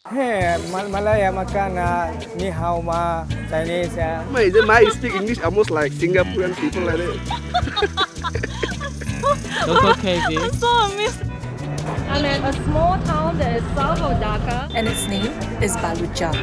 Hey, Malaya, Makana, Ni Hao Ma, Chinese. My speak English almost like Singaporean people like that. Local KB. I'm so amazed. I'm at a small town that is south of Dhaka. And its name is Baluchar.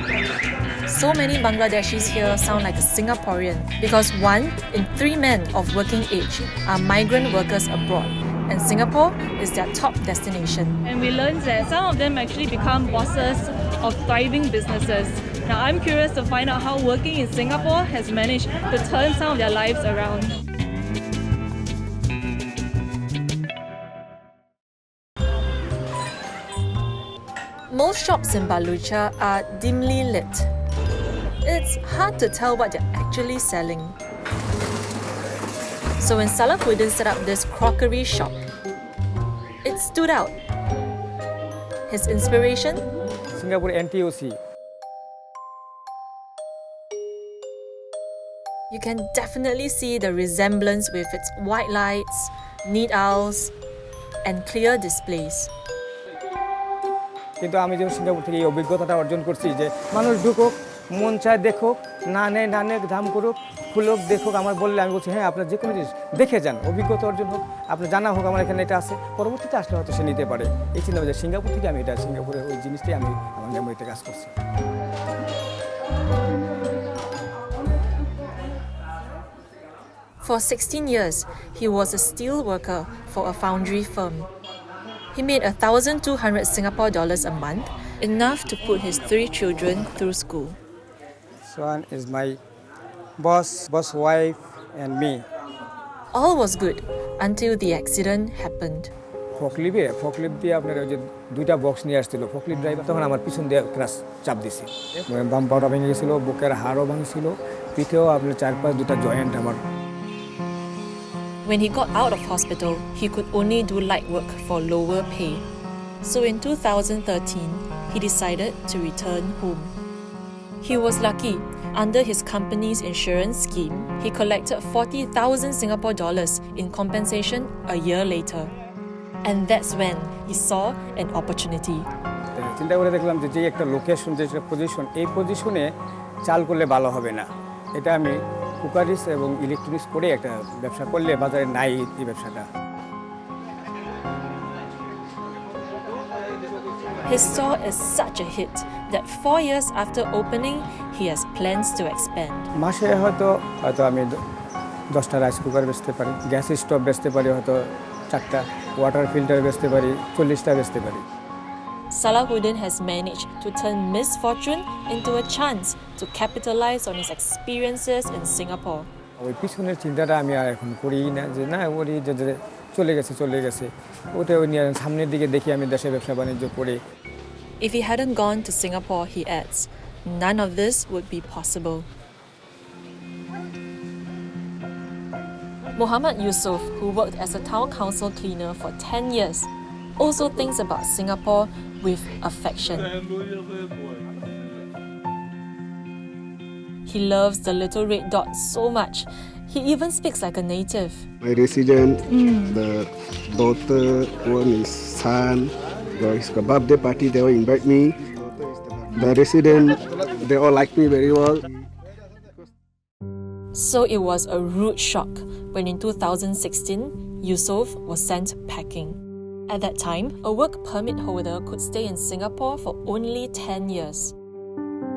So many Bangladeshis here sound like a Singaporean because 1 in 3 men of working age are migrant workers abroad, and Singapore is their top destination. And we learned that some of them actually become bosses of thriving businesses. Now I'm curious to find out how working in Singapore has managed to turn some of their lives around. Most shops in Baluchar are dimly lit. It's hard to tell what they're actually selling. So when SALAHUDDIN set up this crockery shop, it stood out. His inspiration? Singapore NTUC. You can definitely see the resemblance with its white lights, neat aisles, and clear displays. কিন্তু আমি যখন Singapore থেকে এই অভিজ্ঞতাটা অর্জন করছি যে মানুষ ঢুকুক, মন চায় দেখুক, না নেয় দাম করুক, খুলুক দেখুক, আমার বললে আমি বলছি হ্যাঁ আপনার যে কোনো জিনিস দেখে যান, অভিজ্ঞতা অর্জন হোক, আপনার জানা হোক আমার এখানে এটা আছে, পরবর্তীতে আসলে হয়তো সে নিতে পারে। এই চিন্তা যে সিঙ্গাপুর থেকে আমি এটা সিঙ্গাপুরের ওই জিনিসটাই আমি আমার মেমোরিতে কাজ করছি। For 16 years, he was a steel worker for a foundry firm. He made $1,200 Singapore dollars a month, enough to put his 3 children through school. This one is my boss wife and me. All was good until the accident happened. ফকলিফট দিয়ে আপনার ওই যে 2টা box নিয়ে আসছিল ফকলিফট driver, তখন আমার পিছন দিয়ে ক্রাশ চাপ দিছি, বাম পাটা ভেঙে গেছিল, বুকের হাড়ও ভাঙছিল, পিঠেও আপনার 4-5 2টা জয়েন্ট আমার। When he got out of hospital, he could only do light work for lower pay. So in 2013, he decided to return home. He was lucky. Under his company's insurance scheme, he collected 40,000 Singapore dollars in compensation a year later. And that's when he saw an opportunity. চিন্তা করে দেখলাম যে একটা location, যে একটা position, এই পজিশনে চাল করলে ভালো হবে না। এটা আমি কুকারিস এবং ইলেকট্রনিক্স করে একটা ব্যবসা করলে বাজারে নাই এই ব্যবসাটা। His store is such a hit that 4 years after opening, he has plans to expand. মাসে হয়তো আমি 10টা রাইস কুকার বেচতে পারি, গ্যাস স্টোভ বেচতে পারি, হয়তো 4টা ওয়াটার ফিল্টার বেচতে পারি, 40টা বেচতে পারি। SALAHUDDIN has managed to turn misfortune into a chance to capitalize on his experiences in Singapore. ওই পিছনের চিন্তাটা আমি আর এখন করি না, যে না ওই যে চলে গেছে ওটা ওই নিয়ে সামনের দিকে দেখি আমি দেশে ব্যবসা বাণিজ্য করি। If he hadn't gone to Singapore, he adds, none of this would be possible. Muhammad Yusuf, who worked as a town council cleaner for 10 years, also thinks about Singapore with affection. He loves the little red dot so much, he even speaks like a native. My resident, the daughter, one is son. There is a birthday party, they will invite me. The resident, they all like me very well. So it was a rude shock when in 2016, Yusuf was sent packing. At that time, a work permit holder could stay in Singapore for only 10 years.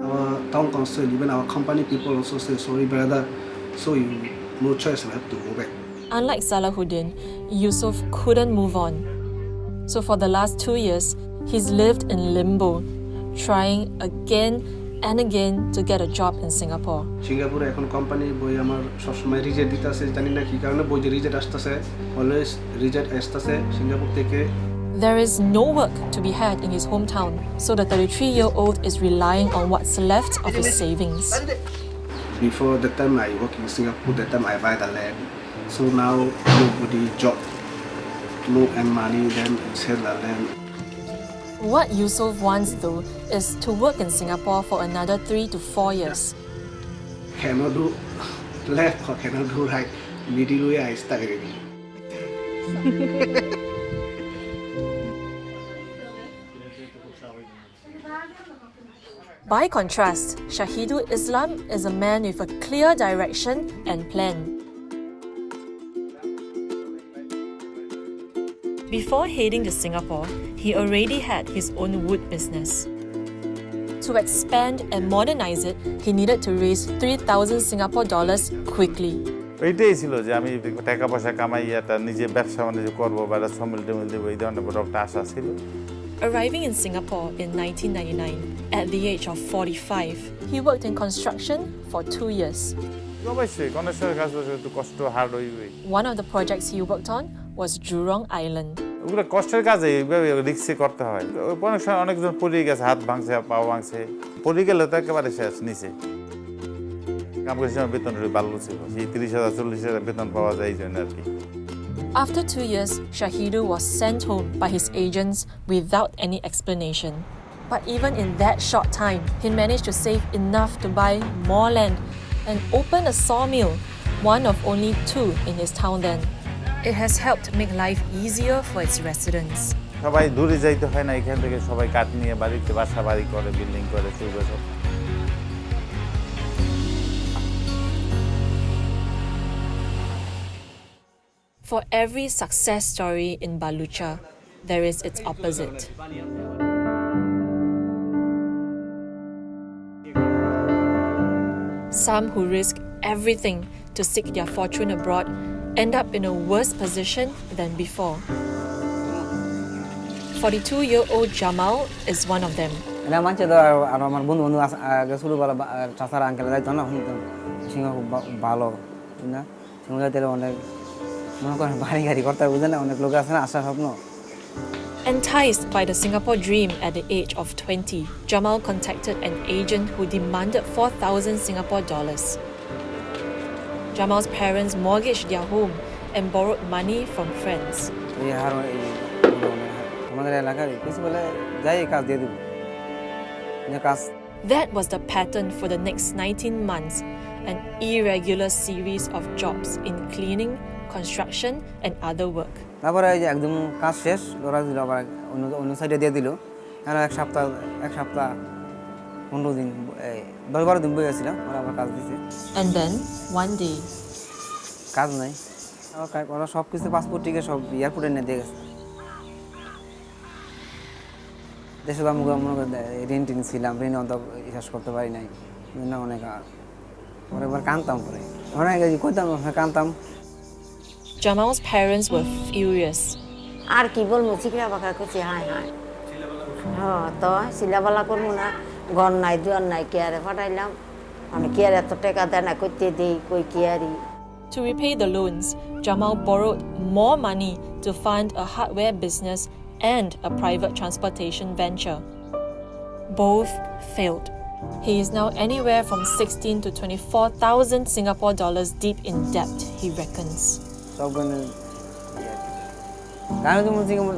Our town council, even our company people also say, sorry brother, so you no choice, I have to go back. Unlike SALAHUDDIN, Yusuf couldn't move on. So for the last 2 years, he's lived in limbo, trying again and again to get a job in Singapore. Singapore এখন company বই আমার সবসময় reject দিতেছে, জানি না কি কারণে বই যে রিজেক্ট আসতেছে, অলওয়েজ রিজেক্ট আসতেছে সিঙ্গাপুর থেকে। There is no work to be had in his hometown, so the 33-year-old is relying on what's left of his savings. Before that time I work in Singapore, that time I buy the land. So now nobody job, no and money, then sell the land. What Yusuf wants though is to work in Singapore for another 3 to 4 years. Cannot do left or cannot do right. Middle way I stuck already. By contrast, Shahidul Islam is a man with a clear direction and plan. Before heading to Singapore, he already had his own wood business. To expand and modernize it, he needed to raise 3,000 Singapore dollars quickly. এইটাই ছিল যে আমি টাকা পয়সা কামাই একটা নিজে ব্যবসা বাণিজ্য করবো বা সমিল টমিল দেবো এই ধরনের বড় একটা আশা ছিল। Arriving in Singapore in 1999, at the age of 45, he worked in construction for 2 years. অবশ্যই কনস্ট্রাকশনের কাজ একটু কষ্ট হার্ড হইবে। One of the projects he worked on was Jurong Island. ওগুলো কষ্টের কাজে এইভাবে রিক্সে করতে হয়। অনেক সময় অনেকজন পড়ে গেছে, হাত ভাঙছে, পা ভাঙছে, পড়ে গেলে তো একেবারে শেষ নিচে। কাম করার সময় বেতন ভালো ছিল, সেই 30,000 40,000 বেতন পাওয়া যায় এই জন্য আর কি। After 2 years, Shahidul was sent home by his agents without any explanation. But even in that short time, he managed to save enough to buy more land and open a sawmill, one of only 2 in his town then. It has helped make life easier for its residents. সবাই দূরে যাইতে হয় না, এখান থেকে সবাই কাঠ নিয়ে বাড়িতে বাসা বাড়ি করে, বিল্ডিং করে, চলবে সব। For every success story in Baluchar, there is its opposite. Some who risk everything to seek their fortune abroad end up in a worse position than before. 42-year-old Jamal is one of them. এটা মানছে তো আর আমার বন্ধু বন্ধু আগে শুরু করা চাচারা আঙ্কেল যাইতো না শুনতাম সিংহ খুব ভালো না সিংহ যাইতে অনেক মনে করেন বাড়ি গাড়ি করতে বুঝে না অনেক লোক আছে না আশা স্বপ্ন। Enticed by the Singapore dream at the age of 20, Jamal contacted an agent who demanded 4,000 Singapore dollars. Jamal's parents mortgaged their home and borrowed money from friends. আমাদের এলাকায় কিছু বলে যাই কাজ দিয়ে দিব কাজ। That was the pattern for the next 19 months, an irregular series of jobs in cleaning, construction and other work. তারপরে এই যে একদম কাজ শেষ ওরা দিল আবার অন্য সাইডে দিয়ে দিল আর এক সপ্তাহ 15 দিন 10-12 দিন বয়ে গেছিলাম ওরা আবার কাজ দিছে। And then one day, কাজ নাই ওরা সব কিছু পাসপোর্ট টিকে সব এয়ারপোর্টে নিয়ে দিয়ে গেছে। দেশে তো মনে করেন ঋণ টিন ছিলাম ঋণ অন্ত শেষ করতে পারি নাই অনেক পরে এবার কাঁদতাম পরে অনেক কইতাম কাঁদতাম। Jamal's parents were furious. আর কি বলবো চিকরা বাঁকা করছি হায় হায় হ্যাঁ তো সিলাবালা করবো না ঘর নাই দুয়ার নাই কেয়ারে ফাটাইলাম মানে কেয়ারে এত টাকা দেয় না করতে দিই কই Keari. To repay the loans, Jamal borrowed more money to fund a hardware business and a private transportation venture. Both failed. He is now anywhere from 16 to 24,000 Singapore dollars deep in debt, he reckons.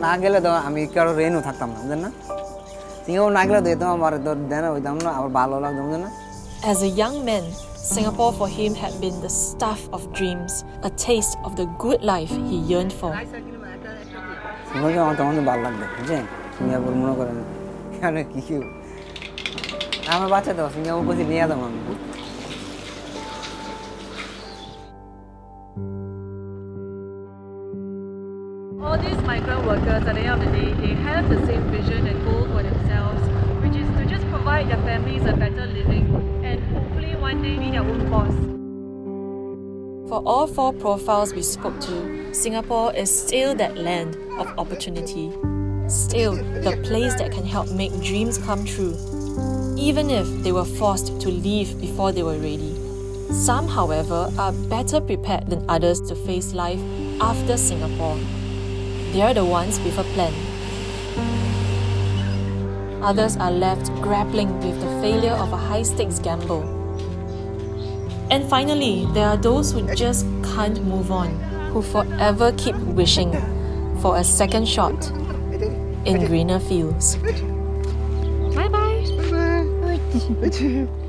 না গেলে তো আমি কারো রেনও থাকতাম না বুঝলেন না Singapore না গেলে তো আমার দেন হইতাম না আবার ভালো লাগতো বুঝলেন না। As a young man, Singapore for him had been the stuff of dreams, a taste of the good life he yearned for. Singapore আমার তখন ভালো লাগতো বুঝছেন সিঙ্গাপুর মনে করেন এখানে কি আমার বাচ্চা তো সিঙ্গাপুর বসে নিয়ে যেতাম আমি। All these migrant workers, at the end of the day, they have the same vision and goal for themselves, which is to just provide their families a better living and hopefully one day be their own boss. For all 4 profiles we spoke to, Singapore is still that land of opportunity. Still the place that can help make dreams come true, even if they were forced to leave before they were ready. Some, however, are better prepared than others to face life after Singapore. They are the ones with a plan. Others are left grappling with the failure of a high-stakes gamble. And finally, there are those who just can't move on, who forever keep wishing for a second shot in greener fields. Bye-bye. Bye.